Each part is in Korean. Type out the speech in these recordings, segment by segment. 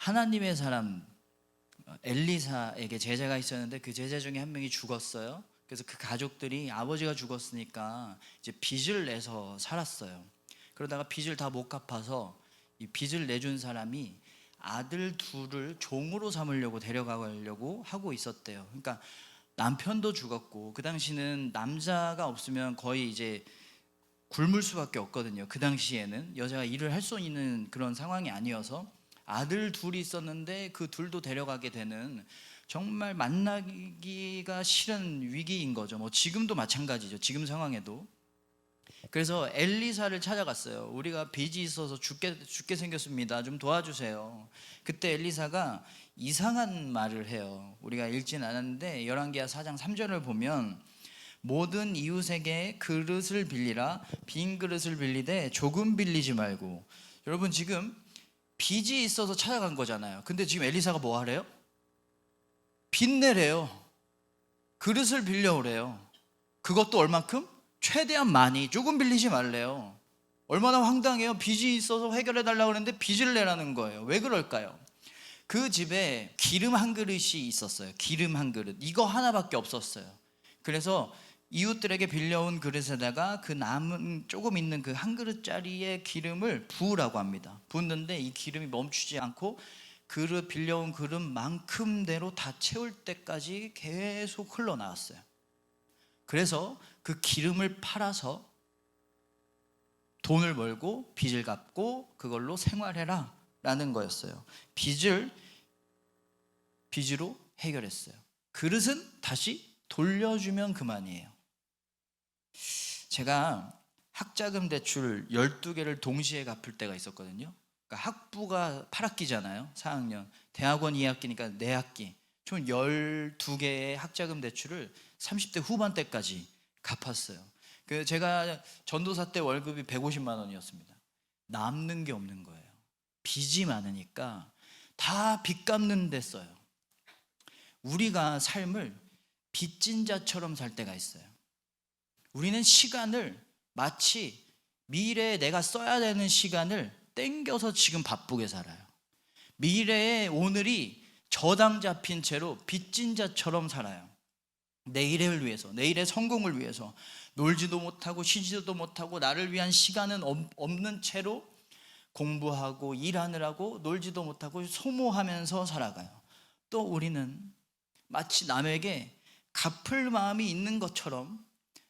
하나님의 사람 엘리사에게 제자가 있었는데 그 제자 중에 한 명이 죽었어요. 그래서 그 가족들이 아버지가 죽었으니까 이제 빚을 내서 살았어요. 그러다가 빚을 다 못 갚아서 이 빚을 내준 사람이 아들 둘을 종으로 삼으려고 데려가려고 하고 있었대요. 그러니까 남편도 죽었고, 그 당시는 남자가 없으면 거의 이제 굶을 수밖에 없거든요. 그 당시에는 여자가 일을 할 수 있는 그런 상황이 아니어서 아들 둘이 있었는데 그 둘도 데려가게 되는 정말 만나기가 싫은 위기인 거죠. 뭐 지금도 마찬가지죠. 지금 상황에도. 그래서 엘리사를 찾아갔어요. 우리가 빚이 있어서 죽게 생겼습니다. 좀 도와주세요. 그때 엘리사가 이상한 말을 해요. 우리가 읽진 않았는데 열왕기하 4장 3절을 보면 모든 이웃에게 그릇을 빌리라. 빈 그릇을 빌리되 조금 빌리지 말고. 여러분, 지금 빚이 있어서 찾아간 거잖아요. 근데 지금 엘리사가 뭐 하래요? 빚내래요. 그릇을 빌려오래요. 그것도 얼만큼? 최대한 많이, 조금 빌리지 말래요. 얼마나 황당해요. 빚이 있어서 해결해 달라고 그랬는데 빚을 내라는 거예요. 왜 그럴까요? 그 집에 기름 한 그릇이 있었어요. 기름 한 그릇. 이거 하나밖에 없었어요. 그래서 이웃들에게 빌려온 그릇에다가 그 남은 조금 있는 그 한 그릇짜리의 기름을 부으라고 합니다. 붓는데 이 기름이 멈추지 않고 그릇, 빌려온 그릇만큼대로 다 채울 때까지 계속 흘러나왔어요. 그래서 그 기름을 팔아서 돈을 벌고 빚을 갚고 그걸로 생활해라 라는 거였어요. 빚으로 해결했어요. 그릇은 다시 돌려주면 그만이에요. 제가 학자금 대출 12개를 동시에 갚을 때가 있었거든요. 그러니까 학부가 8학기잖아요. 4학년. 대학원 2학기니까 4학기. 총 12개의 학자금 대출을 30대 후반 때까지 갚았어요. 제가 전도사 때 월급이 150만 원이었습니다. 남는 게 없는 거예요. 빚이 많으니까 다 빚 갚는 데 써요. 우리가 삶을 빚진 자처럼 살 때가 있어요. 우리는 시간을 마치 미래에 내가 써야 되는 시간을 땡겨서 지금 바쁘게 살아요. 미래의 오늘이 저당 잡힌 채로 빚진 자처럼 살아요. 내일을 위해서, 내일의 성공을 위해서 놀지도 못하고 쉬지도 못하고 나를 위한 시간은 없는 채로 공부하고 일하느라고 놀지도 못하고 소모하면서 살아가요. 또 우리는 마치 남에게 갚을 마음이 있는 것처럼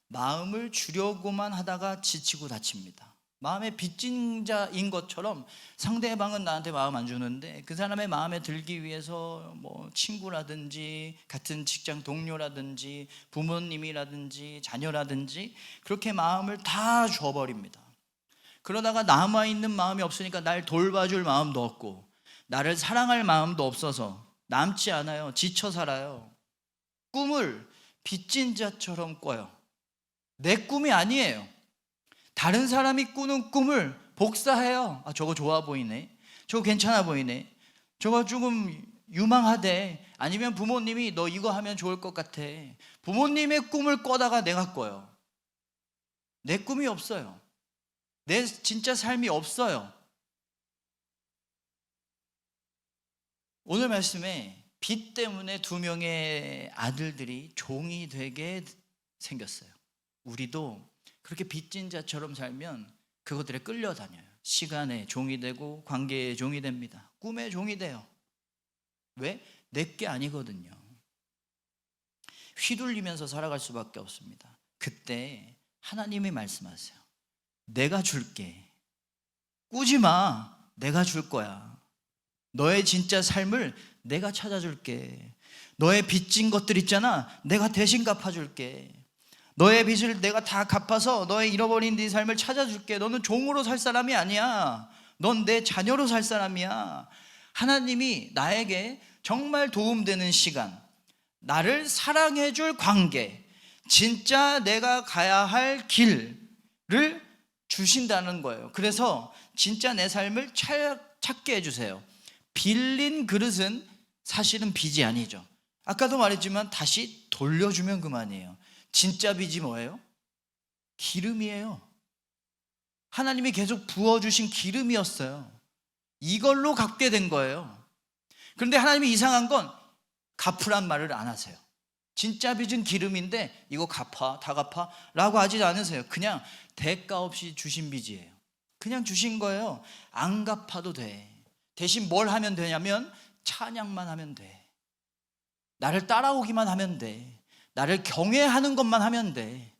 마음을 주려고만 하다가 지치고 다칩니다. 마음의 빚진 자인 것처럼 상대방은 나한테 마음 안 주는데 그 사람의 마음에 들기 위해서 뭐 친구라든지 같은 직장 동료라든지 부모님이라든지 자녀라든지 그렇게 마음을 다 줘버립니다. 그러다가 남아있는 마음이 없으니까 날 돌봐줄 마음도 없고 나를 사랑할 마음도 없어서 남지 않아요. 지쳐 살아요. 꿈을 빚진 자처럼 꿔요. 내 꿈이 아니에요. 다른 사람이 꾸는 꿈을 복사해요. 아, 저거 좋아 보이네. 저거 괜찮아 보이네. 저거 조금 유망하대. 아니면 부모님이 너 이거 하면 좋을 것 같아. 부모님의 꿈을 꿔다가 내가 꿔요. 내 꿈이 없어요. 내 진짜 삶이 없어요. 오늘 말씀에 빚 때문에 2명의 아들들이 종이 되게 생겼어요. 우리도 그렇게 빚진 자처럼 살면 그것들에 끌려다녀요. 시간의 종이 되고 관계의 종이 됩니다. 꿈의 종이 돼요. 왜? 내게 아니거든요. 휘둘리면서 살아갈 수밖에 없습니다. 그때 하나님이 말씀하세요. 내가 줄게. 꾸지 마. 내가 줄 거야. 너의 진짜 삶을 내가 찾아줄게. 너의 빚진 것들 있잖아. 내가 대신 갚아줄게. 너의 빚을 내가 다 갚아서 너의 잃어버린 네 삶을 찾아줄게. 너는 종으로 살 사람이 아니야. 넌 내 자녀로 살 사람이야. 하나님이 나에게 정말 도움되는 시간, 나를 사랑해줄 관계, 진짜 내가 가야 할 길을 주신다는 거예요. 그래서 진짜 내 삶을 찾게 해주세요. 빌린 그릇은 사실은 빚이 아니죠. 아까도 말했지만 다시 돌려주면 그만이에요. 진짜 빚이 뭐예요? 기름이에요. 하나님이 계속 부어주신 기름이었어요. 이걸로 갚게 된 거예요. 그런데 하나님이 이상한 건 갚으란 말을 안 하세요. 진짜 빚은 기름인데 이거 갚아, 다 갚아 라고 하지 않으세요. 그냥 대가 없이 주신 빚이에요. 그냥 주신 거예요. 안 갚아도 돼. 대신 뭘 하면 되냐면 찬양만 하면 돼. 나를 따라오기만 하면 돼. 나를 경외하는 것만 하면 돼.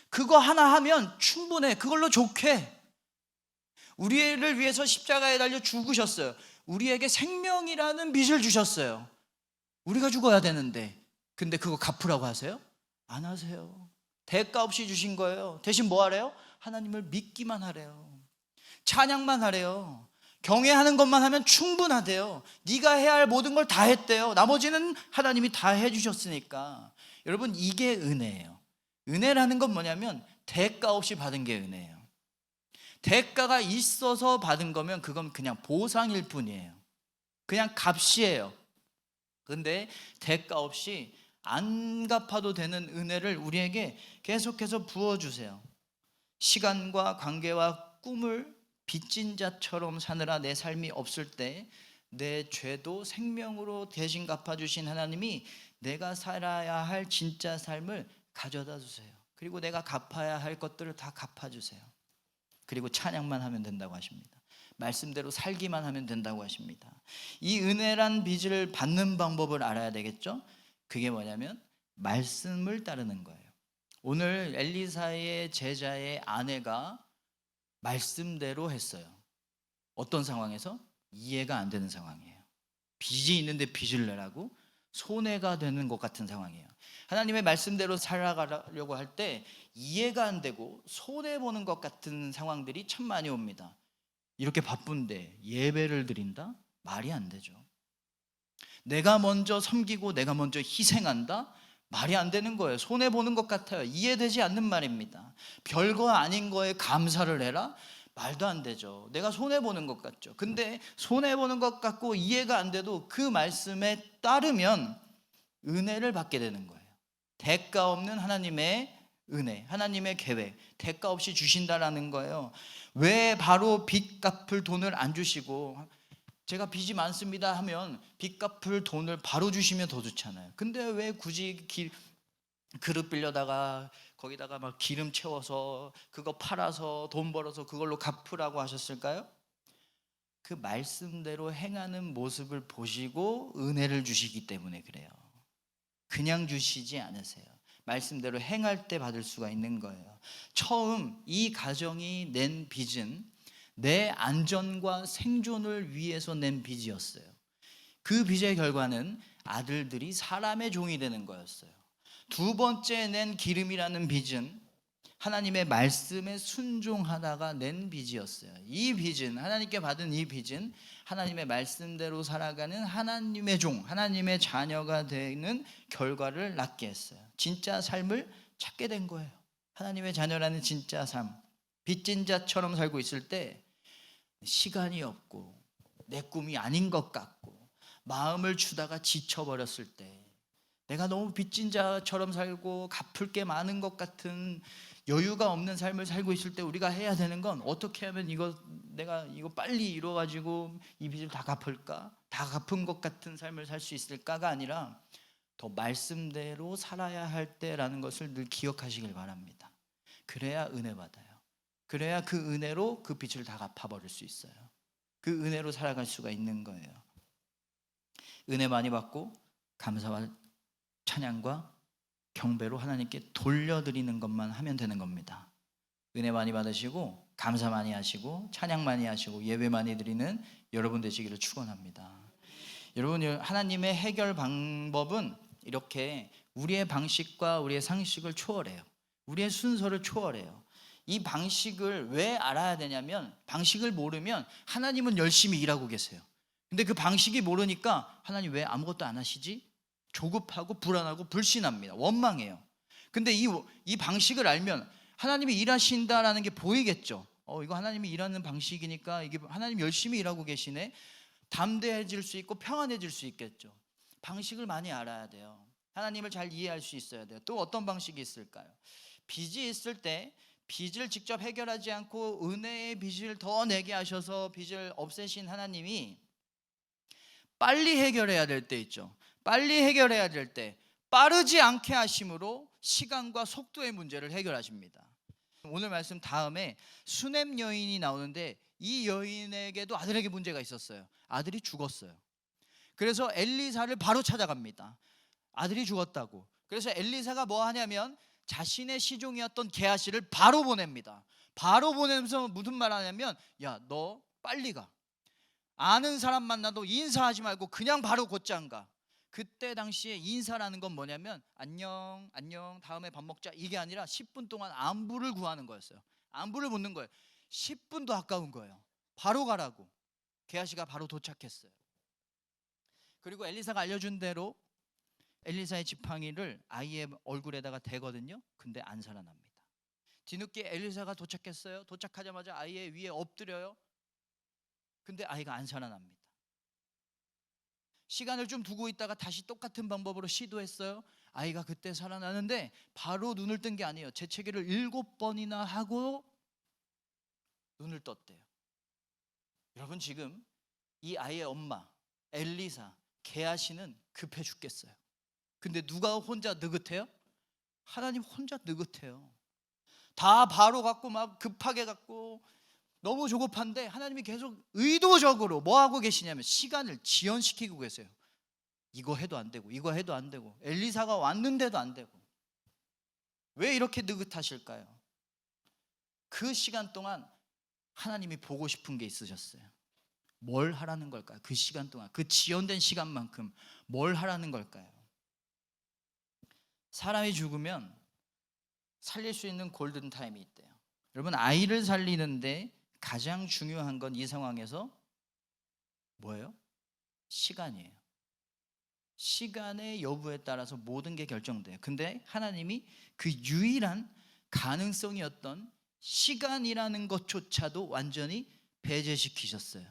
그거 하나 하면 충분해. 그걸로 좋게. 우리를 위해서 십자가에 달려 죽으셨어요. 우리에게 생명이라는 빚을 주셨어요. 우리가 죽어야 되는데 근데 그거 갚으라고 하세요? 안 하세요. 대가 없이 주신 거예요. 대신 뭐 하래요? 하나님을 믿기만 하래요. 찬양만 하래요. 경외하는 것만 하면 충분하대요. 네가 해야 할 모든 걸 다 했대요. 나머지는 하나님이 다 해주셨으니까. 여러분, 이게 은혜예요. 은혜라는 건 뭐냐면 대가 없이 받은 게 은혜예요. 대가가 있어서 받은 거면 그건 그냥 보상일 뿐이에요. 그냥 값이에요. 근데 대가 없이 안 갚아도 되는 은혜를 우리에게 계속해서 부어주세요. 시간과 관계와 꿈을 빚진 자처럼 사느라 내 삶이 없을 때 내 죄도 생명으로 대신 갚아주신 하나님이 내가 살아야 할 진짜 삶을 가져다 주세요. 그리고 내가 갚아야 할 것들을 다 갚아주세요. 그리고 찬양만 하면 된다고 하십니다. 말씀대로 살기만 하면 된다고 하십니다. 이 은혜란 빚을 받는 방법을 알아야 되겠죠? 그게 뭐냐면 말씀을 따르는 거예요. 오늘 엘리사의 제자의 아내가 말씀대로 했어요. 어떤 상황에서? 이해가 안 되는 상황이에요. 빚이 있는데 빚을 내라고? 손해가 되는 것 같은 상황이에요. 하나님의 말씀대로 살아가려고 할 때 이해가 안 되고 손해보는 것 같은 상황들이 참 많이 옵니다. 이렇게 바쁜데 예배를 드린다? 말이 안 되죠. 내가 먼저 섬기고 내가 먼저 희생한다? 말이 안 되는 거예요. 손해보는 것 같아요. 이해되지 않는 말입니다. 별거 아닌 거에 감사를 해라? 말도 안 되죠. 내가 손해보는 것 같죠. 근데 손해보는 것 같고 이해가 안 돼도 그 말씀에 따르면 은혜를 받게 되는 거예요. 대가 없는 하나님의 은혜, 하나님의 계획, 대가 없이 주신다라는 거예요. 왜 바로 빚 갚을 돈을 안 주시고 제가 빚이 많습니다 하면 빚 갚을 돈을 바로 주시면 더 좋잖아요. 근데 왜 굳이 그릇 빌려다가 거기다가 막 기름 채워서 그거 팔아서 돈 벌어서 그걸로 갚으라고 하셨을까요? 그 말씀대로 행하는 모습을 보시고 은혜를 주시기 때문에 그래요. 그냥 주시지 않으세요. 말씀대로 행할 때 받을 수가 있는 거예요. 처음 이 가정이 낸 빚은 내 안전과 생존을 위해서 낸 빚이었어요. 그 빚의 결과는 아들들이 사람의 종이 되는 거였어요. 두 번째 낸 기름이라는 빚은 하나님의 말씀에 순종하다가 낸 빚이었어요. 이 빚은, 하나님께 받은 이 빚은 하나님의 말씀대로 살아가는 하나님의 종, 하나님의 자녀가 되는 결과를 낳게 했어요. 진짜 삶을 찾게 된 거예요. 하나님의 자녀라는 진짜 삶. 빚진 자처럼 살고 있을 때 시간이 없고 내 꿈이 아닌 것 같고 마음을 주다가 지쳐버렸을 때 내가 너무 빚진 자처럼 살고 갚을 게 많은 것 같은 여유가 없는 삶을 살고 있을 때 우리가 해야 되는 건 어떻게 하면 내가 이거 빨리 이뤄가지고 이 빚을 다 갚을까? 다 갚은 것 같은 삶을 살 수 있을까가 아니라 더 말씀대로 살아야 할 때라는 것을 늘 기억하시길 바랍니다. 그래야 은혜 받아요. 그래야 그 은혜로 그 빚을 다 갚아버릴 수 있어요. 그 은혜로 살아갈 수가 있는 거예요. 은혜 많이 받고 감사와 찬양과 경배로 하나님께 돌려드리는 것만 하면 되는 겁니다. 은혜 많이 받으시고 감사 많이 하시고 찬양 많이 하시고 예배 많이 드리는 여러분 되시기를 축원합니다. 여러분, 하나님의 해결 방법은 이렇게 우리의 방식과 우리의 상식을 초월해요. 우리의 순서를 초월해요. 이 방식을 왜 알아야 되냐면 방식을 모르면 하나님은 열심히 일하고 계세요. 근데 그 방식이 모르니까 하나님 왜 아무것도 안 하시지? 조급하고 불안하고 불신합니다. 원망해요. 근데 이 방식을 알면 하나님이 일하신다라는 게 보이겠죠. 이거 하나님이 일하는 방식이니까 이게 하나님 열심히 일하고 계시네. 담대해질 수 있고 평안해질 수 있겠죠. 방식을 많이 알아야 돼요. 하나님을 잘 이해할 수 있어야 돼요. 또 어떤 방식이 있을까요? 빚이 있을 때 빚을 직접 해결하지 않고 은혜의 빚을 더 내게 하셔서 빚을 없애신 하나님이 빨리 해결해야 될 때 있죠. 빨리 해결해야 될 때 빠르지 않게 하심으로 시간과 속도의 문제를 해결하십니다. 오늘 말씀 다음에 수넴 여인이 나오는데 이 여인에게도 아들에게 문제가 있었어요. 아들이 죽었어요. 그래서 엘리사를 바로 찾아갑니다. 아들이 죽었다고. 그래서 엘리사가 뭐 하냐면 자신의 시종이었던 게하시를 바로 보냅니다. 바로 보내면서 무슨 말 하냐면, 야, 너 빨리 가. 아는 사람 만나도 인사하지 말고 그냥 바로 곧장 가. 그때 당시에 인사라는 건 뭐냐면 안녕 안녕 다음에 밥 먹자 이게 아니라 10분 동안 안부를 구하는 거였어요. 안부를 묻는 거예요. 10분도 아까운 거예요. 바로 가라고. 게하시가 바로 도착했어요. 그리고 엘리사가 알려준 대로 엘리사의 지팡이를 아이의 얼굴에다가 대거든요. 근데 안 살아납니다. 뒤늦게 엘리사가 도착했어요. 도착하자마자 아이의 위에 엎드려요. 근데 아이가 안 살아납니다. 시간을 좀 두고 있다가 다시 똑같은 방법으로 시도했어요. 아이가 그때 살아나는데 바로 눈을 뜬 게 아니에요. 재채기를 7번이나 하고 눈을 떴대요. 여러분, 지금 이 아이의 엄마 엘리사, 게하시는 급해 죽겠어요. 근데 누가 혼자 느긋해요? 하나님 혼자 느긋해요. 다 바로 갖고 막 급하게 갖고 너무 조급한데 하나님이 계속 의도적으로 뭐 하고 계시냐면 시간을 지연시키고 계세요. 이거 해도 안 되고 이거 해도 안 되고 엘리사가 왔는데도 안 되고. 왜 이렇게 느긋하실까요? 그 시간 동안 하나님이 보고 싶은 게 있으셨어요. 뭘 하라는 걸까요? 그 시간 동안, 그 지연된 시간만큼 뭘 하라는 걸까요? 사람이 죽으면 살릴 수 있는 골든타임이 있대요. 여러분, 아이를 살리는데 가장 중요한 건 이 상황에서 뭐예요? 시간이에요. 시간의 여부에 따라서 모든 게 결정돼요. 근데 하나님이 그 유일한 가능성이었던 시간이라는 것조차도 완전히 배제시키셨어요.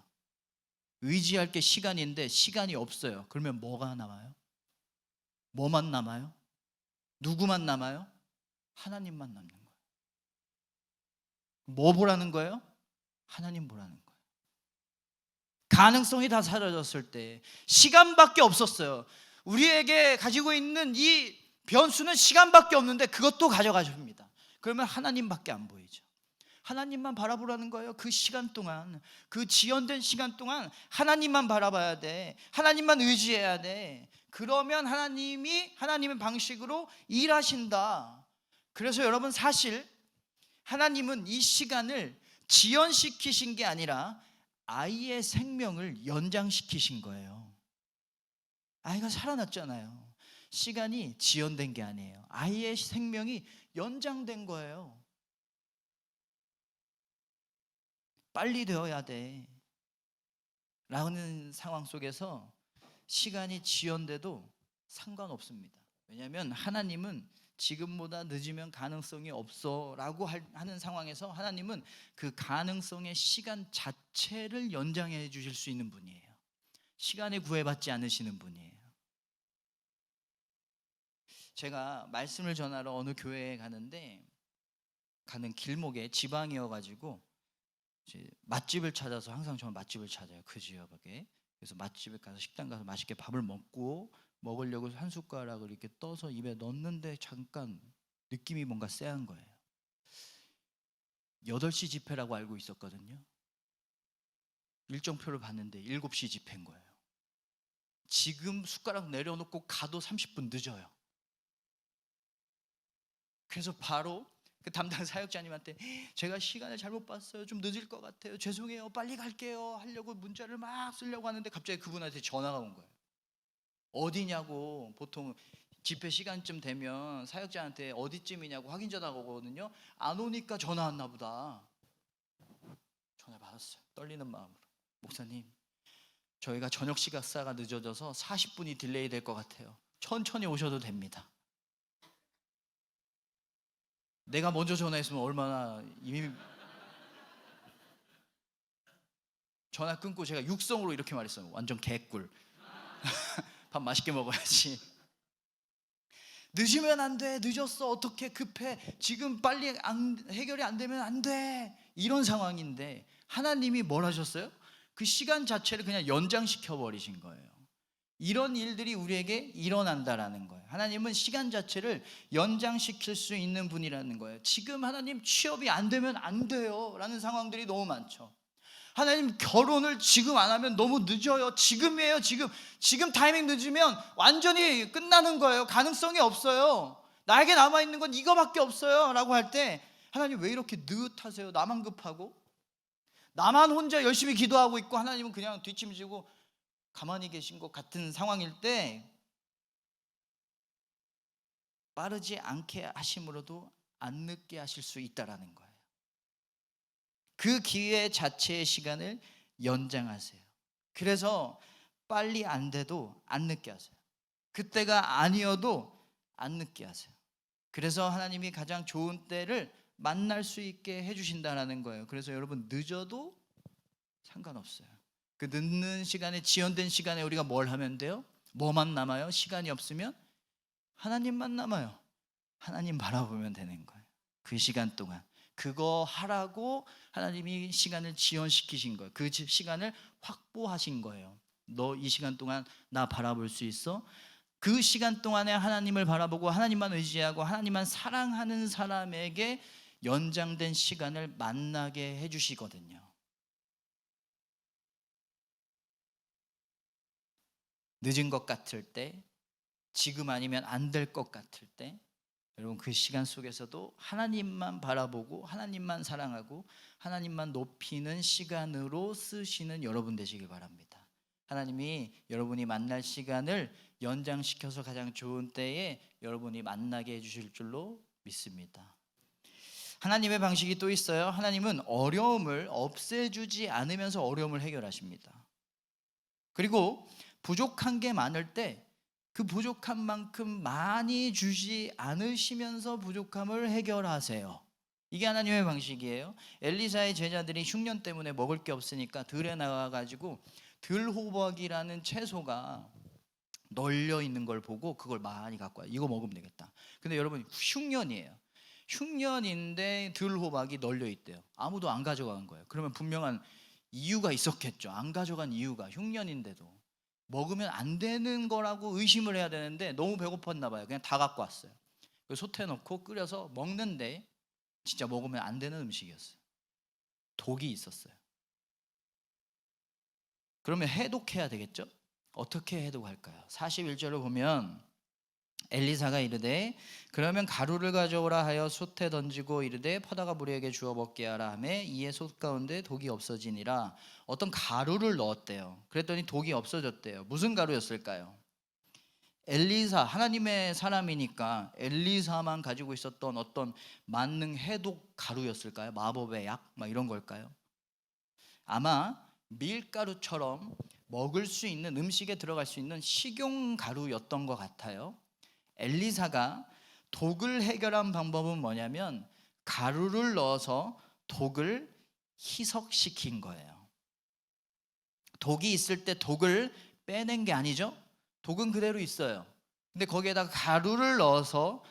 의지할 게 시간인데 시간이 없어요. 그러면 뭐가 남아요? 뭐만 남아요? 누구만 남아요? 하나님만 남는 거예요. 뭐 보라는 거예요? 하나님 보라는 거예요. 가능성이 다 사라졌을 때 시간밖에 없었어요. 우리에게 가지고 있는 이 변수는 시간밖에 없는데 그것도 가져가십니다. 그러면 하나님밖에 안 보이죠. 하나님만 바라보라는 거예요. 그 시간 동안, 그 지연된 시간 동안 하나님만 바라봐야 돼. 하나님만 의지해야 돼. 그러면 하나님이 하나님의 방식으로 일하신다. 그래서 여러분, 사실 하나님은 이 시간을 지연시키신 게 아니라 아이의 생명을 연장시키신 거예요. 아이가 살아났잖아요. 시간이 지연된 게 아니에요. 아이의 생명이 연장된 거예요. 빨리 되어야 돼 라는 상황 속에서 시간이 지연돼도 상관없습니다. 왜냐하면 하나님은 지금보다 늦으면 가능성이 없어 라고 하는 상황에서 하나님은 그 가능성의 시간 자체를 연장해 주실 수 있는 분이에요. 시간에 구애받지 않으시는 분이에요. 제가 말씀을 전하러 어느 교회에 가는데 가는 길목에 지방이어가지고 맛집을 찾아서 항상 저는 맛집을 찾아요. 그 지역에. 그래서 맛집에 가서 식당 가서 맛있게 밥을 먹으려고 한 숟가락을 이렇게 떠서 입에 넣는데 잠깐 느낌이 뭔가 쎄한 거예요. 8시 집회라고 알고 있었거든요. 일정표를 봤는데 7시 집회인 거예요. 지금 숟가락 내려놓고 가도 30분 늦어요. 그래서 바로 그 담당 사역자님한테 제가 시간을 잘못 봤어요. 좀 늦을 것 같아요. 죄송해요. 빨리 갈게요. 하려고 문자를 막 쓰려고 하는데 갑자기 그분한테 전화가 온 거예요. 어디냐고. 보통 집회 시간쯤 되면 사역자한테 어디쯤이냐고 확인 전화가 오거든요. 안 오니까 전화 왔나 보다. 전화 받았어요. 떨리는 마음으로. 목사님, 저희가 저녁 식사가 늦어져서 40분이 딜레이 될 것 같아요. 천천히 오셔도 됩니다. 내가 먼저 전화했으면 얼마나 이미. 전화 끊고 제가 육성으로 이렇게 말했어요. 완전 개꿀. 밥 맛있게 먹어야지. 늦으면 안 돼. 늦었어. 어떻게 급해. 지금 빨리 해결이 안 되면 안 돼. 이런 상황인데 하나님이 뭘 하셨어요? 그 시간 자체를 그냥 연장시켜 버리신 거예요. 이런 일들이 우리에게 일어난다라는 거예요. 하나님은 시간 자체를 연장시킬 수 있는 분이라는 거예요. 지금 하나님 취업이 안 되면 안 돼요 라는 상황들이 너무 많죠. 하나님 결혼을 지금 안 하면 너무 늦어요. 지금이에요. 지금 타이밍 늦으면 완전히 끝나는 거예요. 가능성이 없어요. 나에게 남아있는 건 이거밖에 없어요 라고 할 때 하나님 왜 이렇게 느긋하세요? 나만 급하고 나만 혼자 열심히 기도하고 있고 하나님은 그냥 뒷짐지고 가만히 계신 것 같은 상황일 때 빠르지 않게 하심으로도 안 늦게 하실 수 있다라는 거예요. 그 기회 자체의 시간을 연장하세요. 그래서 빨리 안 돼도 안 늦게 하세요. 그때가 아니어도 안 늦게 하세요. 그래서 하나님이 가장 좋은 때를 만날 수 있게 해주신다는 거예요. 그래서 여러분 늦어도 상관없어요. 그 늦는 시간에, 지연된 시간에 우리가 뭘 하면 돼요? 뭐만 남아요? 시간이 없으면 하나님만 남아요. 하나님 바라보면 되는 거예요. 그 시간 동안 그거 하라고 하나님이 시간을 지연시키신 거예요. 그 시간을 확보하신 거예요. 너 이 시간 동안 나 바라볼 수 있어? 그 시간 동안에 하나님을 바라보고 하나님만 의지하고 하나님만 사랑하는 사람에게 연장된 시간을 만나게 해주시거든요. 늦은 것 같을 때, 지금 아니면 안 될 것 같을 때, 여러분 그 시간 속에서도 하나님만 바라보고 하나님만 사랑하고 하나님만 높이는 시간으로 쓰시는 여러분 되시길 바랍니다. 하나님이 여러분이 만날 시간을 연장시켜서 가장 좋은 때에 여러분이 만나게 해주실 줄로 믿습니다. 하나님의 방식이 또 있어요. 하나님은 어려움을 없애주지 않으면서 어려움을 해결하십니다. 그리고 부족한 게 많을 때 그 부족한 만큼 많이 주지 않으시면서 부족함을 해결하세요. 이게 하나님의 방식이에요. 엘리사의 제자들이 흉년 때문에 먹을 게 없으니까 들에 나가가지고 들호박이라는 채소가 널려 있는 걸 보고 그걸 많이 갖고 와요. 이거 먹으면 되겠다. 근데 여러분 흉년이에요. 흉년인데 들호박이 널려 있대요. 아무도 안 가져간 거예요. 그러면 분명한 이유가 있었겠죠. 안 가져간 이유가, 흉년인데도 먹으면 안 되는 거라고 의심을 해야 되는데 너무 배고팠나 봐요. 그냥 다 갖고 왔어요. 솥에 넣고 끓여서 먹는데 진짜 먹으면 안 되는 음식이었어요. 독이 있었어요. 그러면 해독해야 되겠죠? 어떻게 해독할까요? 41절을 보면 엘리사가 이르되 그러면 가루를 가져오라 하여 솥에 던지고 이르되 퍼다가 무리에게 주어 먹게 하라 하매 이에 솥 가운데 독이 없어지니라. 어떤 가루를 넣었대요. 그랬더니 독이 없어졌대요. 무슨 가루였을까요? 엘리사, 하나님의 사람이니까 엘리사만 가지고 있었던 어떤 만능 해독 가루였을까요? 마법의 약? 막 이런 걸까요? 아마 밀가루처럼 먹을 수 있는, 음식에 들어갈 수 있는 식용가루였던 것 같아요. 엘리사가 독을 해결한 방법은 뭐냐면 가루를 넣어서 독을 희석시킨 거예요. 독이 있을 때 독을 빼낸 게 아니죠. 독은 그대로 있어요. 근데 거기에다가 가루를 넣어서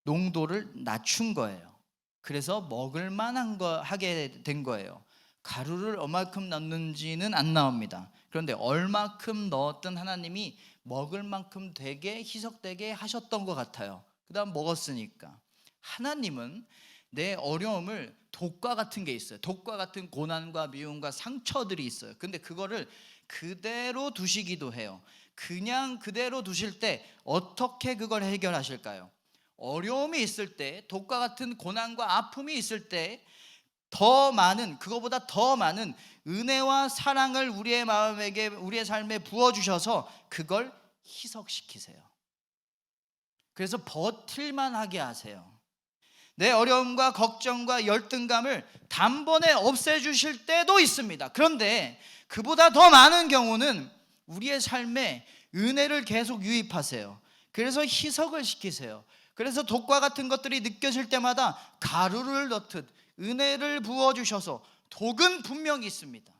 농도를 낮춘 거예요. 그래서 먹을 만한 거 하게 된 거예요. 가루를 얼마큼 넣는지는 안 나옵니다. 그런데 얼마큼 넣었든 하나님이 먹을 만큼 되게 희석되게 하셨던 것 같아요. 그 다음 먹었으니까. 하나님은 내 어려움을 독과 같은 게 있어요. 독과 같은 고난과 미움과 상처들이 있어요. 근데 그거를 그대로 두시기도 해요. 그냥 그대로 두실 때 어떻게 그걸 해결하실까요? 어려움이 있을 때, 독과 같은 고난과 아픔이 있을 때 더 많은, 그거보다 더 많은 은혜와 사랑을 우리의 마음에게, 우리의 삶에 부어주셔서 그걸 희석시키세요. 그래서 버틸만 하게 하세요. 내 어려움과 걱정과 열등감을 단번에 없애주실 때도 있습니다. 그런데 그보다 더 많은 경우는 우리의 삶에 은혜를 계속 유입하세요. 그래서 희석을 시키세요. 그래서 독과 같은 것들이 느껴질 때마다 가루를 넣듯 은혜를 부어주셔서, 독은 분명히 있습니다.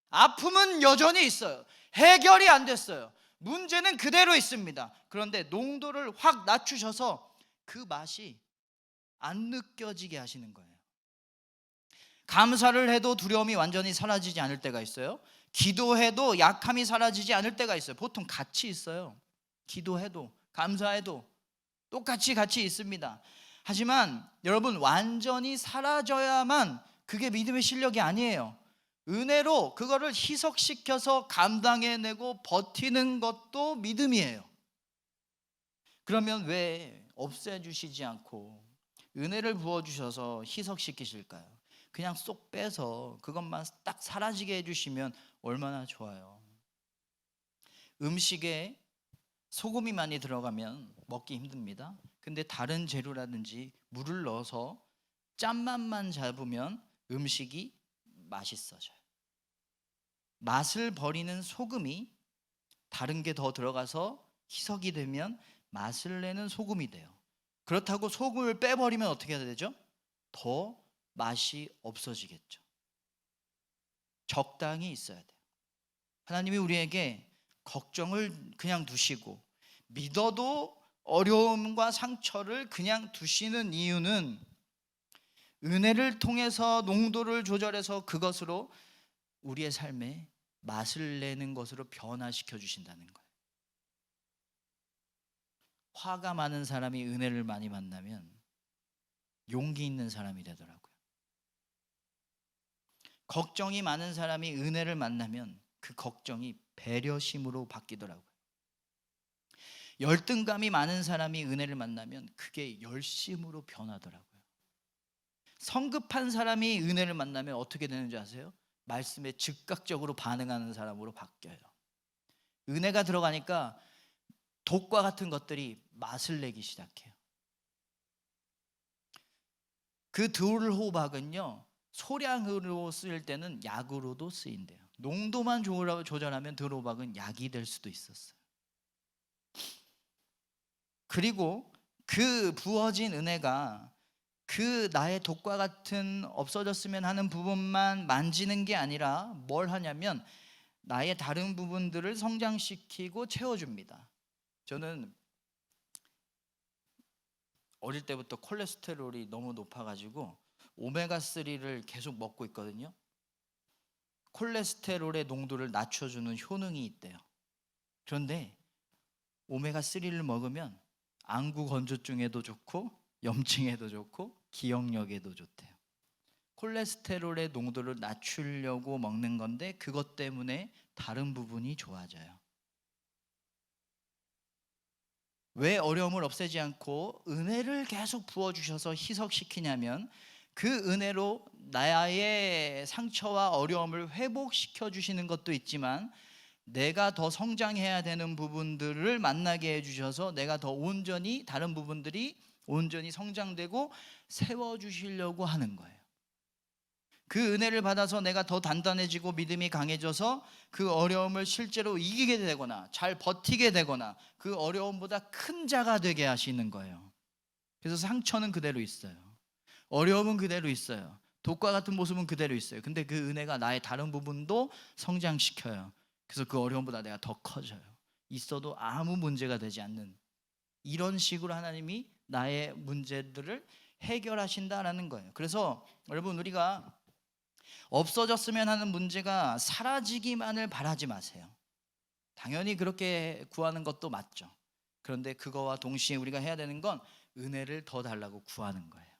아픔은 여전히 있어요. 해결이 안 됐어요. 문제는 그대로 있습니다. 그런데 농도를 확 낮추셔서 그 맛이 안 느껴지게 하시는 거예요. 감사를 해도 두려움이 완전히 사라지지 않을 때가 있어요. 기도해도 약함이 사라지지 않을 때가 있어요. 보통 같이 있어요. 기도해도 감사해도 똑같이 같이 있습니다. 하지만 여러분, 완전히 사라져야만 그게 믿음의 실력이 아니에요. 은혜로 그거를 희석시켜서 감당해내고 버티는 것도 믿음이에요. 그러면 왜 없애주시지 않고 은혜를 부어주셔서 희석시키실까요? 그냥 쏙 빼서 그것만 딱 사라지게 해주시면 얼마나 좋아요. 음식에 소금이 많이 들어가면 먹기 힘듭니다. 근데 다른 재료라든지 물을 넣어서 짠맛만 잡으면 음식이 맛있어져요. 맛을 버리는 소금이 다른 게 더 들어가서 희석이 되면 맛을 내는 소금이 돼요. 그렇다고 소금을 빼버리면 어떻게 해야 되죠? 더 맛이 없어지겠죠. 적당히 있어야 돼요. 하나님이 우리에게 걱정을 그냥 두시고 믿어도 어려움과 상처를 그냥 두시는 이유는 은혜를 통해서 농도를 조절해서 그것으로 우리의 삶에 맛을 내는 것으로 변화시켜 주신다는 거예요. 화가 많은 사람이 은혜를 많이 만나면 용기 있는 사람이 되더라고요. 걱정이 많은 사람이 은혜를 만나면 그 걱정이 배려심으로 바뀌더라고요. 열등감이 많은 사람이 은혜를 만나면 그게 열심으로 변하더라고요. 성급한 사람이 은혜를 만나면 어떻게 되는지 아세요? 말씀에 즉각적으로 반응하는 사람으로 바뀌어요. 은혜가 들어가니까 독과 같은 것들이 맛을 내기 시작해요. 그 드호르호박은요, 소량으로 쓰일 때는 약으로도 쓰인대요. 농도만 조절하면 드호르호박은 약이 될 수도 있었어요. 그리고 그 부어진 은혜가 그 나의 독과 같은 없어졌으면 하는 부분만 만지는 게 아니라 뭘 하냐면 나의 다른 부분들을 성장시키고 채워줍니다. 저는 어릴 때부터 콜레스테롤이 너무 높아가지고 오메가3를 계속 먹고 있거든요. 콜레스테롤의 농도를 낮춰주는 효능이 있대요. 그런데 오메가3를 먹으면 안구 건조증에도 좋고 염증에도 좋고 기억력에도 좋대요. 콜레스테롤의 농도를 낮추려고 먹는 건데 그것 때문에 다른 부분이 좋아져요. 왜 어려움을 없애지 않고 은혜를 계속 부어주셔서 희석시키냐면 그 은혜로 나의 상처와 어려움을 회복시켜 주시는 것도 있지만 내가 더 성장해야 되는 부분들을 만나게 해주셔서 내가 더 온전히 다른 부분들이 온전히 성장되고 세워주시려고 하는 거예요. 그 은혜를 받아서 내가 더 단단해지고 믿음이 강해져서 그 어려움을 실제로 이기게 되거나 잘 버티게 되거나 그 어려움보다 큰 자가 되게 하시는 거예요. 그래서 상처는 그대로 있어요. 어려움은 그대로 있어요. 독과 같은 모습은 그대로 있어요. 근데 그 은혜가 나의 다른 부분도 성장시켜요. 그래서 그 어려움보다 내가 더 커져요. 있어도 아무 문제가 되지 않는, 이런 식으로 하나님이 나의 문제들을 해결하신다라는 거예요. 그래서 여러분, 우리가 없어졌으면 하는 문제가 사라지기만을 바라지 마세요. 당연히 그렇게 구하는 것도 맞죠. 그런데 그거와 동시에 우리가 해야 되는 건 은혜를 더 달라고 구하는 거예요.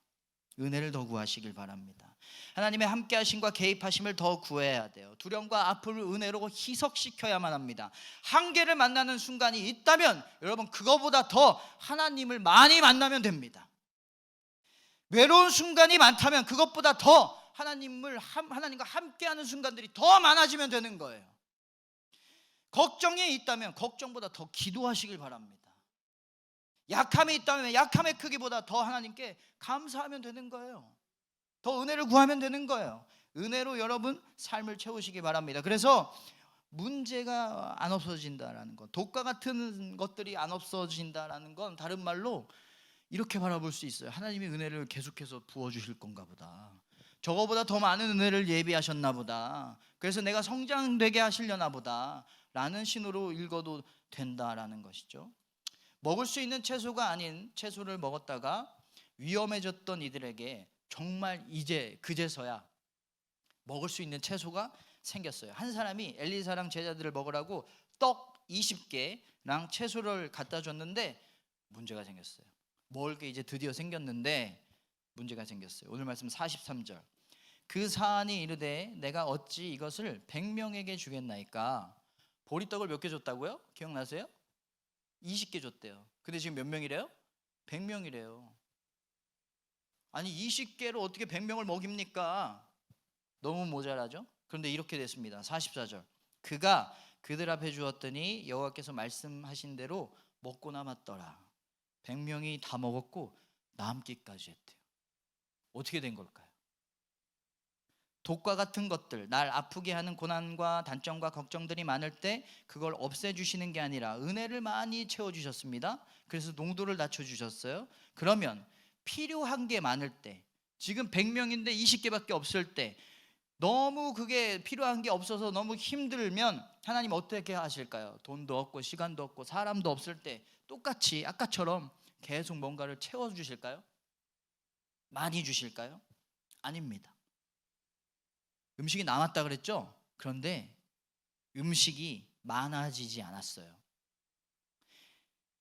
은혜를 더 구하시길 바랍니다. 하나님의 함께 하심과 개입하심을 더 구해야 돼요. 두려움과 아픔을 은혜로 희석시켜야만 합니다. 한계를 만나는 순간이 있다면 여러분, 그거보다 더 하나님을 많이 만나면 됩니다. 외로운 순간이 많다면 그것보다 더 하나님과 함께하는 순간들이 더 많아지면 되는 거예요. 걱정이 있다면 걱정보다 더 기도하시길 바랍니다. 약함이 있다면 약함의 크기보다 더 하나님께 감사하면 되는 거예요. 더 은혜를 구하면 되는 거예요. 은혜로 여러분 삶을 채우시기 바랍니다. 그래서 문제가 안 없어진다라는 것, 독과 같은 것들이 안 없어진다라는 건 다른 말로 이렇게 바라볼 수 있어요. 하나님이 은혜를 계속해서 부어주실 건가 보다. 저거보다 더 많은 은혜를 예비하셨나 보다. 그래서 내가 성장되게 하시려나 보다 라는 신호로 읽어도 된다라는 것이죠. 먹을 수 있는 채소가 아닌 채소를 먹었다가 위험해졌던 이들에게 정말 이제 그제서야 먹을 수 있는 채소가 생겼어요. 한 사람이 엘리사랑 제자들을 먹으라고 떡 20개랑 채소를 갖다 줬는데 문제가 생겼어요. 먹을 게 이제 드디어 생겼는데 문제가 생겼어요. 오늘 말씀 43절. 그 사안이 이르되 내가 어찌 이것을 100명에게 주겠나이까. 보리떡을 몇 개 줬다고요? 기억나세요? 20개 줬대요. 근데 지금 몇 명이래요? 100명이래요. 아니 20개로 어떻게 100명을 먹입니까? 너무 모자라죠? 그런데 이렇게 됐습니다. 44절. 그가 그들 앞에 주었더니 여호와께서 말씀하신 대로 먹고 남았더라. 100명이 다 먹었고 남기까지 했대요. 어떻게 된 걸까요? 독과 같은 것들, 날 아프게 하는 고난과 단점과 걱정들이 많을 때 그걸 없애주시는 게 아니라 은혜를 많이 채워주셨습니다. 그래서 농도를 낮춰주셨어요. 그러면 필요한 게 많을 때, 지금 100명인데 20개밖에 없을 때, 너무 그게 필요한 게 없어서 너무 힘들면 하나님 어떻게 하실까요? 돈도 없고 시간도 없고 사람도 없을 때 똑같이 아까처럼 계속 뭔가를 채워주실까요? 많이 주실까요? 아닙니다. 음식이 남았다 그랬죠? 그런데 음식이 많아지지 않았어요.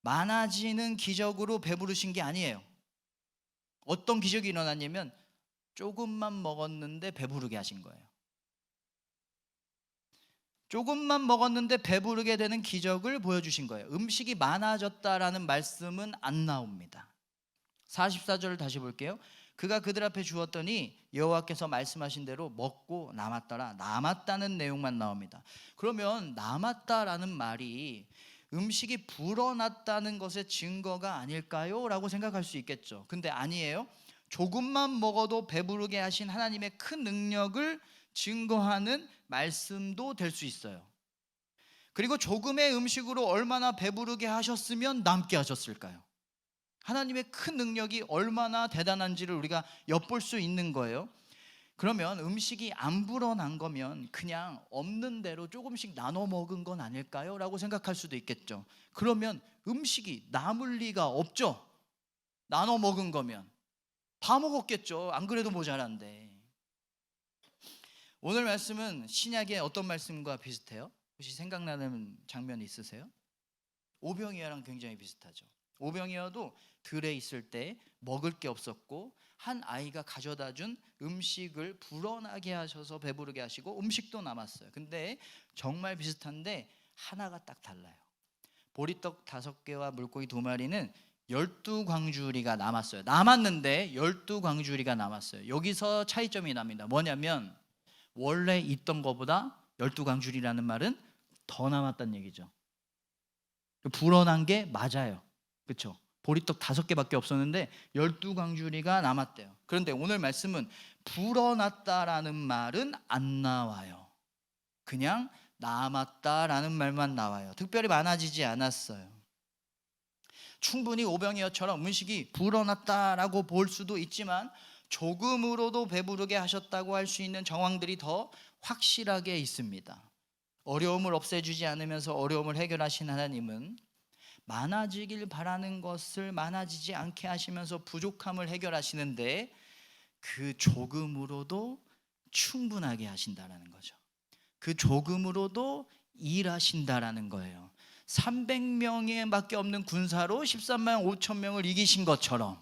많아지는 기적으로 배부르신 게 아니에요. 어떤 기적이 일어났냐면 조금만 먹었는데 배부르게 하신 거예요. 조금만 먹었는데 배부르게 되는 기적을 보여주신 거예요. 음식이 많아졌다라는 말씀은 안 나옵니다. 44절을 다시 볼게요. 그가 그들 앞에 주었더니 여호와께서 말씀하신 대로 먹고 남았더라. 남았다는 내용만 나옵니다. 그러면 남았다라는 말이 음식이 불어났다는 것의 증거가 아닐까요? 라고 생각할 수 있겠죠. 근데 아니에요. 조금만 먹어도 배부르게 하신 하나님의 큰 능력을 증거하는 말씀도 될 수 있어요. 그리고 조금의 음식으로 얼마나 배부르게 하셨으면 남게 하셨을까요? 하나님의 큰 능력이 얼마나 대단한지를 우리가 엿볼 수 있는 거예요. 그러면 음식이 안 불어난 거면 그냥 없는 대로 조금씩 나눠 먹은 건 아닐까요? 라고 생각할 수도 있겠죠. 그러면 음식이 남을 리가 없죠. 나눠 먹은 거면 다 먹었겠죠. 안 그래도 모자란데. 오늘 말씀은 신약의 어떤 말씀과 비슷해요? 혹시 생각나는 장면이 있으세요? 오병이어랑 굉장히 비슷하죠. 오병이어도 들에 있을 때 먹을 게 없었고 한 아이가 가져다 준 음식을 불어나게 하셔서 배부르게 하시고 음식도 남았어요. 근데 정말 비슷한데 하나가 딱 달라요. 보리떡 5개와 물고기 2마리는 12광주리가 남았어요. 남았는데 12광주리가 남았어요. 여기서 차이점이 납니다. 뭐냐면 원래 있던 것보다 12광주리라는 말은 더 남았다는 얘기죠. 불어난 게 맞아요. 그렇죠? 보리떡 5개밖에 없었는데 12광주리가 남았대요. 그런데 오늘 말씀은 불어났다라는 말은 안 나와요. 그냥 남았다라는 말만 나와요. 특별히 많아지지 않았어요. 충분히 오병이어처럼 음식이 불어났다라고 볼 수도 있지만 조금으로도 배부르게 하셨다고 할 수 있는 정황들이 더 확실하게 있습니다. 어려움을 없애주지 않으면서 어려움을 해결하신 하나님은 많아지길 바라는 것을 많아지지 않게 하시면서 부족함을 해결하시는데 그 조금으로도 충분하게 하신다라는 거죠. 그 조금으로도 일하신다라는 거예요. 300명밖에 없는 군사로 13만 5천 명을 이기신 것처럼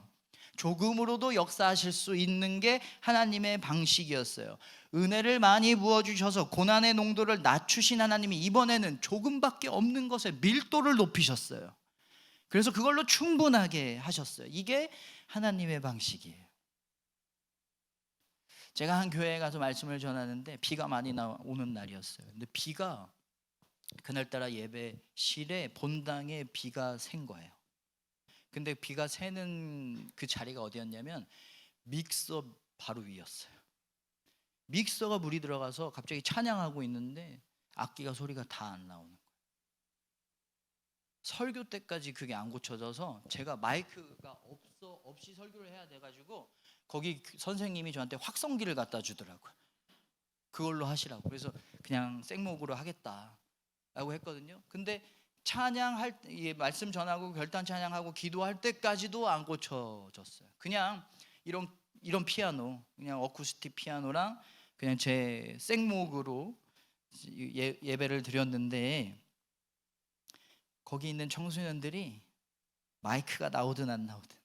조금으로도 역사하실 수 있는 게 하나님의 방식이었어요. 은혜를 많이 부어주셔서 고난의 농도를 낮추신 하나님이 이번에는 조금밖에 없는 것에 밀도를 높이셨어요. 그래서 그걸로 충분하게 하셨어요. 이게 하나님의 방식이에요. 제가 한 교회에 가서 말씀을 전하는데 비가 많이 오는 날이었어요. 근데 비가 그날따라 예배실에 본당에 비가 샌 거예요. 근데 비가 새는 그 자리가 어디였냐면 믹서 바로 위였어요. 믹서가 물이 들어가서 갑자기 찬양하고 있는데 악기가 소리가 다 안 나오는 거예요. 설교 때까지 그게 안 고쳐져서 제가 마이크가 없이 설교를 해야 돼가지고 거기 선생님이 저한테 확성기를 갖다 주더라고요. 그걸로 하시라고. 그래서 그냥 생목으로 하겠다라고 했거든요. 근데 찬양할 때, 말씀 전하고 결단 찬양하고 기도할 때까지도 안 고쳐졌어요. 그냥 이런 피아노, 그냥 어쿠스틱 피아노랑 그냥 제 생목으로 예배를 드렸는데 거기 있는 청소년들이 마이크가 나오든 안 나오든,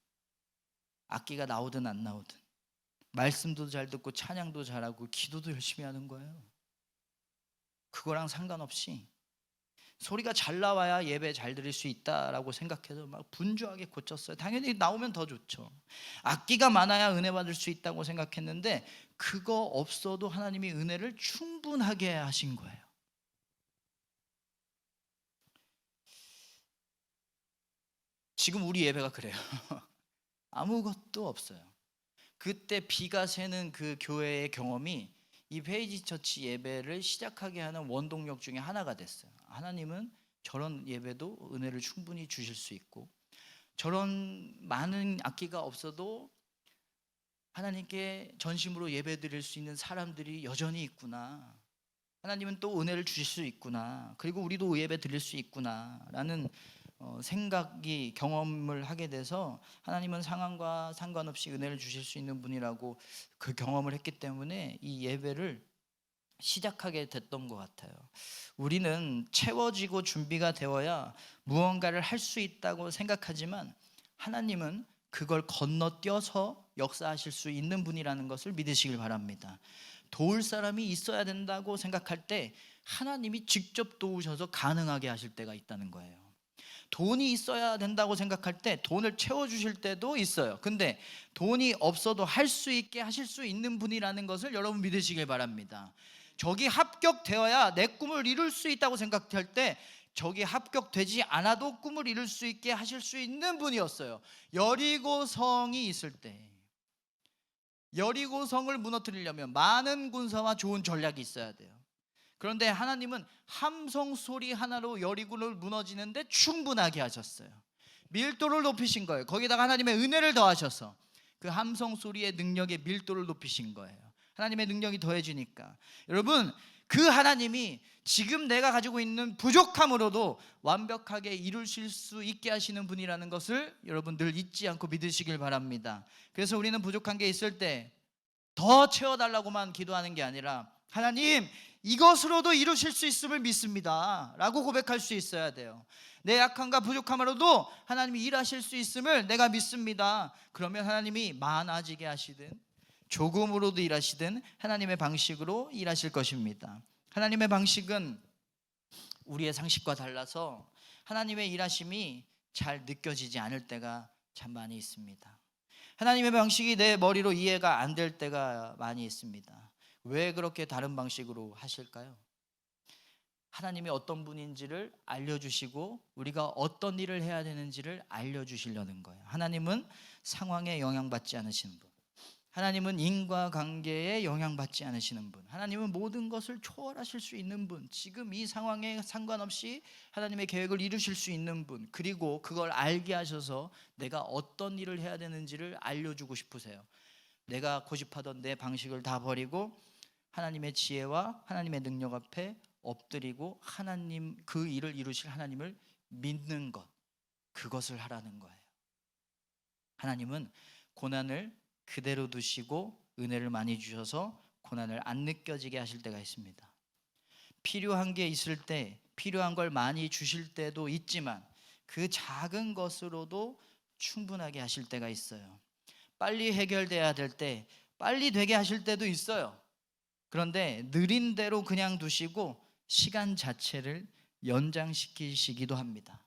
악기가 나오든 안 나오든, 말씀도 잘 듣고 찬양도 잘하고 기도도 열심히 하는 거예요. 그거랑 상관없이 소리가 잘 나와야 예배 잘 드릴 수 있다라고 생각해서 막 분주하게 고쳤어요. 당연히 나오면 더 좋죠. 악기가 많아야 은혜 받을 수 있다고 생각했는데 그거 없어도 하나님이 은혜를 충분하게 하신 거예요. 지금 우리 예배가 그래요. 아무것도 없어요. 그때 비가 새는 그 교회의 경험이 이 페이지 처치 예배를 시작하게 하는 원동력 중에 하나가 됐어요. 하나님은 저런 예배도 은혜를 충분히 주실 수 있고, 저런 많은 악기가 없어도 하나님께 전심으로 예배 드릴 수 있는 사람들이 여전히 있구나, 하나님은 또 은혜를 주실 수 있구나, 그리고 우리도 예배 드릴 수 있구나 라는 생각이, 경험을 하게 돼서 하나님은 상황과 상관없이 은혜를 주실 수 있는 분이라고 그 경험을 했기 때문에 이 예배를 시작하게 됐던 것 같아요. 우리는 채워지고 준비가 되어야 무언가를 할 수 있다고 생각하지만 하나님은 그걸 건너뛰어서 역사하실 수 있는 분이라는 것을 믿으시길 바랍니다. 도울 사람이 있어야 된다고 생각할 때 하나님이 직접 도우셔서 가능하게 하실 때가 있다는 거예요. 돈이 있어야 된다고 생각할 때 돈을 채워주실 때도 있어요. 근데 돈이 없어도 할 수 있게 하실 수 있는 분이라는 것을 여러분 믿으시길 바랍니다. 저기 합격되어야 내 꿈을 이룰 수 있다고 생각할 때 저기 합격되지 않아도 꿈을 이룰 수 있게 하실 수 있는 분이었어요. 여리고성이 있을 때, 여리고성을 무너뜨리려면 많은 군사와 좋은 전략이 있어야 돼요. 그런데 하나님은 함성 소리 하나로 여리고를 무너지는데 충분하게 하셨어요. 밀도를 높이신 거예요. 거기다가 하나님의 은혜를 더하셔서 그 함성 소리의 능력의 밀도를 높이신 거예요. 하나님의 능력이 더해지니까. 여러분, 그 하나님이 지금 내가 가지고 있는 부족함으로도 완벽하게 이루실 수 있게 하시는 분이라는 것을 여러분 늘 잊지 않고 믿으시길 바랍니다. 그래서 우리는 부족한 게 있을 때 더 채워달라고만 기도하는 게 아니라 하나님, 이것으로도 이루실 수 있음을 믿습니다 라고 고백할 수 있어야 돼요. 내 약함과 부족함으로도 하나님이 일하실 수 있음을 내가 믿습니다. 그러면 하나님이 많아지게 하시든 조금으로도 일하시든 하나님의 방식으로 일하실 것입니다. 하나님의 방식은 우리의 상식과 달라서 하나님의 일하심이 잘 느껴지지 않을 때가 참 많이 있습니다. 하나님의 방식이 내 머리로 이해가 안 될 때가 많이 있습니다. 왜 그렇게 다른 방식으로 하실까요? 하나님이 어떤 분인지를 알려주시고 우리가 어떤 일을 해야 되는지를 알려주시려는 거예요. 하나님은 상황에 영향받지 않으시는 분, 하나님은 인과관계에 영향받지 않으시는 분, 하나님은 모든 것을 초월하실 수 있는 분, 지금 이 상황에 상관없이 하나님의 계획을 이루실 수 있는 분, 그리고 그걸 알게 하셔서 내가 어떤 일을 해야 되는지를 알려주고 싶으세요. 내가 고집하던 내 방식을 다 버리고 하나님의 지혜와 하나님의 능력 앞에 엎드리고 하나님, 그 일을 이루실 하나님을 믿는 것, 그것을 하라는 거예요. 하나님은 고난을 그대로 두시고 은혜를 많이 주셔서 고난을 안 느껴지게 하실 때가 있습니다. 필요한 게 있을 때 필요한 걸 많이 주실 때도 있지만 그 작은 것으로도 충분하게 하실 때가 있어요. 빨리 해결돼야 될 때 빨리 되게 하실 때도 있어요. 그런데 느린 대로 그냥 두시고 시간 자체를 연장시키시기도 합니다.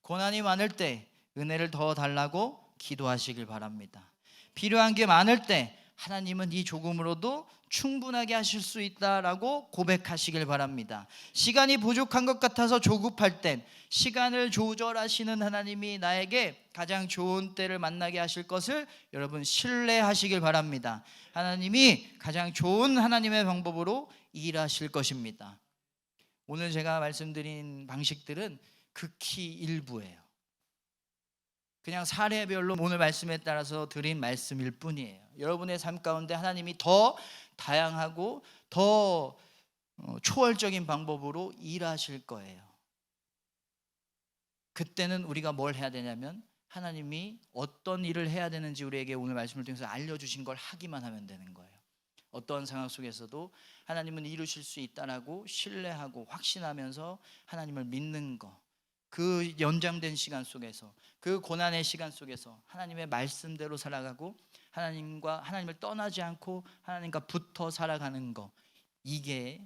고난이 많을 때 은혜를 더 달라고 기도하시길 바랍니다. 필요한 게 많을 때 하나님은 이 조금으로도 충분하게 하실 수 있다라고 고백하시길 바랍니다. 시간이 부족한 것 같아서 조급할 땐 시간을 조절하시는 하나님이 나에게 가장 좋은 때를 만나게 하실 것을 여러분 신뢰하시길 바랍니다. 하나님이 가장 좋은 하나님의 방법으로 일하실 것입니다. 오늘 제가 말씀드린 방식들은 극히 일부예요. 그냥 사례별로 오늘 말씀에 따라서 드린 말씀일 뿐이에요. 여러분의 삶 가운데 하나님이 더 다양하고 더 초월적인 방법으로 일하실 거예요. 그때는 우리가 뭘 해야 되냐면 하나님이 어떤 일을 해야 되는지 우리에게 오늘 말씀을 통해서 알려주신 걸 하기만 하면 되는 거예요. 어떠한 상황 속에서도 하나님은 이루실 수 있다라고 신뢰하고 확신하면서 하나님을 믿는 거, 그 연장된 시간 속에서, 그 고난의 시간 속에서 하나님의 말씀대로 살아가고 하나님을 떠나지 않고 하나님과 붙어 살아가는 거, 이게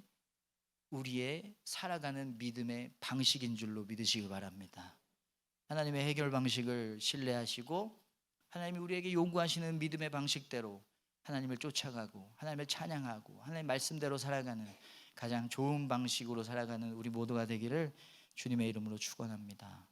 우리의 살아가는 믿음의 방식인 줄로 믿으시기 바랍니다. 하나님의 해결 방식을 신뢰하시고 하나님이 우리에게 요구하시는 믿음의 방식대로 하나님을 쫓아가고 하나님을 찬양하고 하나님의 말씀대로 살아가는 가장 좋은 방식으로 살아가는 우리 모두가 되기를 주님의 이름으로 축원합니다.